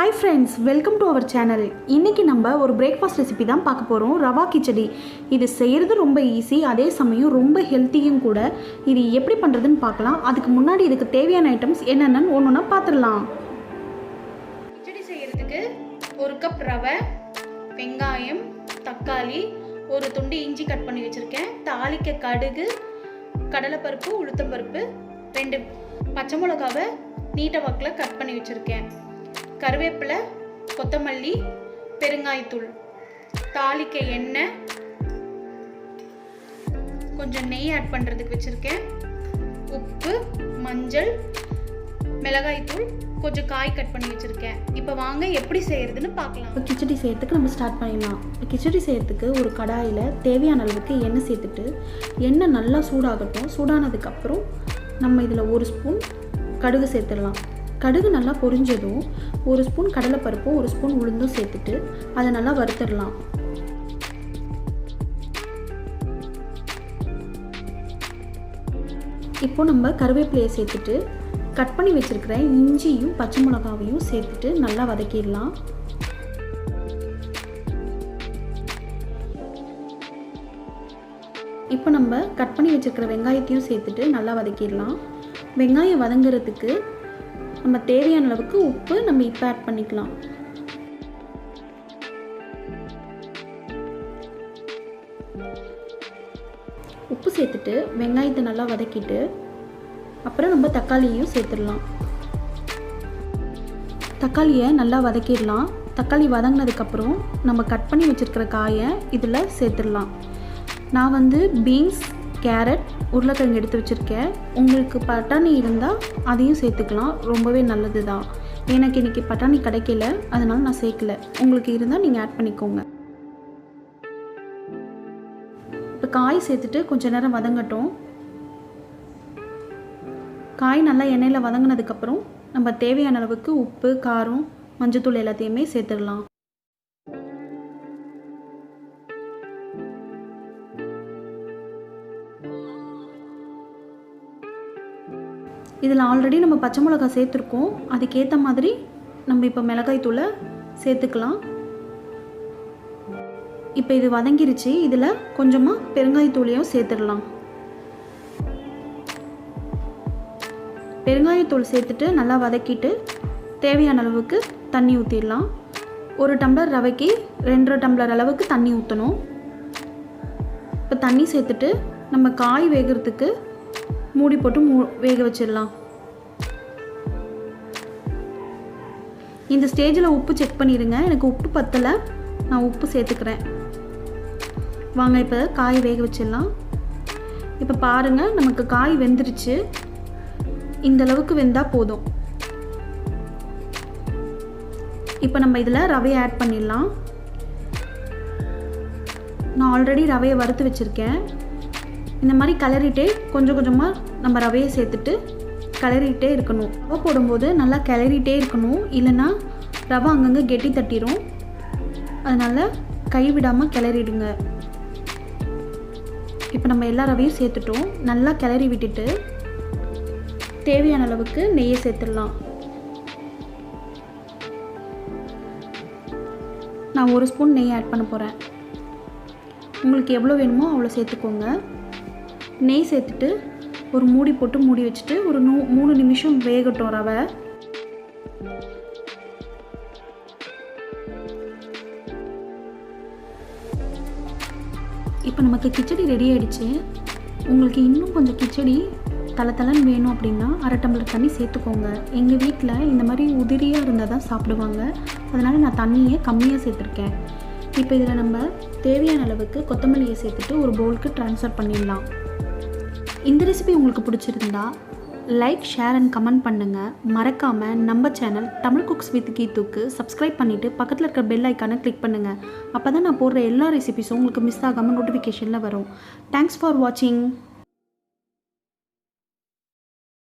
Hi friends, welcome to our channel. இன்னைக்கு நம்ம ஒரு பிரேக்ஃபாஸ்ட் ரெசிபி தான் பார்க்க போறோம். ரவா கிச்சடி. இது செய்யிறது ரொம்ப ஈஸி, அதே சமயம் ரொம்ப ஹெல்த்தியும் கூட. இது எப்படி பண்றதுன்னு பார்க்கலாம். அதுக்கு முன்னாடி இதுக்கு தேவையான ஐட்டம்ஸ் என்னென்னன்னு ஒவ்வொண்ணா பார்த்துடலாம். கிச்சடி செய்யிறதுக்கு 1 கப் ரவை, வெங்காயம், தக்காளி, ஒரு துண்டு இஞ்சி கட் பண்ணி வச்சிருக்கேன். தாளிக்க கடுகு, கடலைப்பருப்பு, உளுத்தம்பருப்பு, 2 பச்சை மிளகாவை நீட்ட வாக்கில் கட் பண்ணி வச்சிருக்கேன். கருவேப்பிலை, கொத்தமல்லி, பெருங்காயத்தூள், தாளிக்க எண்ணெய், கொஞ்சம் நெய் ஆட் பண்ணுறதுக்கு வச்சுருக்கேன். உப்பு, மஞ்சள், மிளகாய்த்தூள், கொஞ்சம் காய் கட் பண்ணி வச்சுருக்கேன். இப்போ வாங்க எப்படி செய்கிறதுன்னு பார்க்கலாம். இப்போ கிச்சடி செய்கிறதுக்கு நம்ம ஸ்டார்ட் பண்ணிடலாம். இப்போ கிச்சடி செய்கிறதுக்கு ஒரு கடாயில் தேவையான அளவுக்கு எண்ணெய் சேர்த்துட்டு எண்ணெய் நல்லா சூடாகட்டும். சூடானதுக்கப்புறம் நம்ம இதில் 1 ஸ்பூன் கடுகு சேர்த்துடலாம். கடுகு நல்லா பொரிஞ்சதும் 1 ஸ்பூன் கடலைப்பருப்பும் 1 ஸ்பூன் உளுந்தும் சேர்த்துட்டு அதை நல்லா வறுத்துடலாம். இப்போ நம்ம கருவேப்பிலையை சேர்த்துட்டு கட் பண்ணி வச்சிருக்கிற இஞ்சியும் பச்சை மிளகாவையும் சேர்த்துட்டு நல்லா வதக்கிடலாம். இப்போ நம்ம கட் பண்ணி வச்சிருக்கிற வெங்காயத்தையும் சேர்த்துட்டு நல்லா வதக்கிடலாம். வெங்காயம் வதங்குறதுக்கு நம்ம தேவையான அளவுக்கு உப்பு நம்ம இப்போ ஆட் பண்ணிக்கலாம். உப்பு சேர்த்துட்டு வெங்காயத்தை நல்லா வதக்கிட்டு அப்புறம் நம்ம தக்காளியையும் சேர்த்துடலாம். தக்காளியை நல்லா வதக்கிடலாம். தக்காளி வதங்கினதுக்கப்புறம் நம்ம கட் பண்ணி வச்சுருக்கிற காயை இதில் சேர்த்துடலாம். நான் பீன்ஸ், கேரட், உருளைக்கிழங்கு எடுத்து வச்சுருக்கேன். உங்களுக்கு பட்டாணி இருந்தால் அதையும் சேர்த்துக்கலாம், ரொம்பவே நல்லது தான். எனக்கு இன்றைக்கி பட்டாணி கிடைக்கல, அதனால் நான் சேர்க்கல. உங்களுக்கு இருந்தால் நீங்கள் ஆட் பண்ணிக்கோங்க. இப்போ காய் சேர்த்துட்டு கொஞ்சம் நேரம் வதங்கட்டும். காய் நல்லா எண்ணெயில் வதங்கினதுக்கப்புறம் நம்ம தேவையான அளவுக்கு உப்பு, காரம், மஞ்சத்தூள் எல்லாத்தையுமே சேர்த்துடலாம். இதில் ஆல்ரெடி நம்ம பச்சை மிளகா சேர்த்துருக்கோம். அதுக்கேற்ற மாதிரி நம்ம இப்போ மிளகாய் தூளை சேர்த்துக்கலாம். இப்போ இது வதங்கிருச்சு. இதில் கொஞ்சமாக பெருங்காயத்தூளையும் சேர்த்துடலாம். பெருங்காயத்தூள் சேர்த்துட்டு நல்லா வதக்கிட்டு தேவையான அளவுக்கு தண்ணி ஊற்றிடலாம். 1 டம்ளர் ரவைக்கு 2 டம்ளர் அளவுக்கு தண்ணி ஊற்றணும். இப்போ தண்ணி சேர்த்துட்டு நம்ம காய் வேகிறதுக்கு மூடி போட்டு வேக வச்சிடலாம். இந்த ஸ்டேஜில் உப்பு செக் பண்ணிடுங்க. எனக்கு உப்பு பத்தலை, நான் உப்பு சேர்த்துக்கிறேன். வாங்க இப்போ காய் வேக வச்சிடலாம். இப்போ பாருங்கள், நமக்கு காய் வெந்துருச்சு. இந்த அளவுக்கு வெந்தால் போதும். இப்போ நம்ம இதில் ரவையை ஆட் பண்ணிடலாம். நான் ஆல்ரெடி ரவையை வறுத்து வச்சுருக்கேன். இந்த மாதிரி கிளறிட்டே கொஞ்சம் கொஞ்சமாக நம்ம ரவையை சேர்த்துட்டு கிளறிட்டே இருக்கணும். ரவை போடும்போது நல்லா கிளறிட்டே இருக்கணும், இல்லைன்னா ரவை அங்கங்கே கெட்டி தட்டிடும். அதனால் கைவிடாமல் கிளறிடுங்க. இப்போ நம்ம எல்லா ரவையும் சேர்த்துட்டோம். நல்லா கிளறி விட்டுட்டு தேவையான அளவுக்கு நெய்யை சேர்த்துடலாம். நான் 1 ஸ்பூன் நெய் ஆட் பண்ண போகிறேன். உங்களுக்கு எவ்வளோ வேணுமோ அவ்வளோ சேர்த்துக்கோங்க. நெய் சேர்த்துட்டு ஒரு மூடி போட்டு மூடி வச்சுட்டு ஒரு 3 நிமிஷம் வேகட்டும் ரவை. இப்போ நமக்கு கிச்சடி ரெடி ஆகிடுச்சு. உங்களுக்கு இன்னும் கொஞ்சம் கிச்சடி தலை வேணும் அப்படின்னா 1/2 டம்ளர் தண்ணி சேர்த்துக்கோங்க. எங்கள் வீட்டில் இந்த மாதிரி உதிரியாக இருந்தால் தான் சாப்பிடுவாங்க, அதனால் நான் தண்ணியை கம்மியாக சேர்த்துருக்கேன். இப்போ இதில் நம்ம தேவையான அளவுக்கு கொத்தமல்லியை சேர்த்துட்டு ஒரு பவுலுக்கு ட்ரான்ஸ்ஃபர் பண்ணிடலாம். இந்த ரெசிபி உங்களுக்கு பிடிச்சிருந்தா லைக், ஷேர் அண்ட் கமெண்ட் பண்ணுங்கள். மறக்காமல் நம்ம சேனல் தமிழ் குக்ஸ் வித் கீத்துக்கு சப்ஸ்கிரைப் பண்ணிவிட்டு பக்கத்தில் இருக்கிற பெல் ஐக்கானை கிளிக் பண்ணுங்கள். அப்போ தான் நான் போடுற எல்லா ரெசிபிஸும் உங்களுக்கு மிஸ் ஆகாமல் நோட்டிஃபிகேஷனில் வரும். தேங்க்ஸ் ஃபார் வாட்சிங்.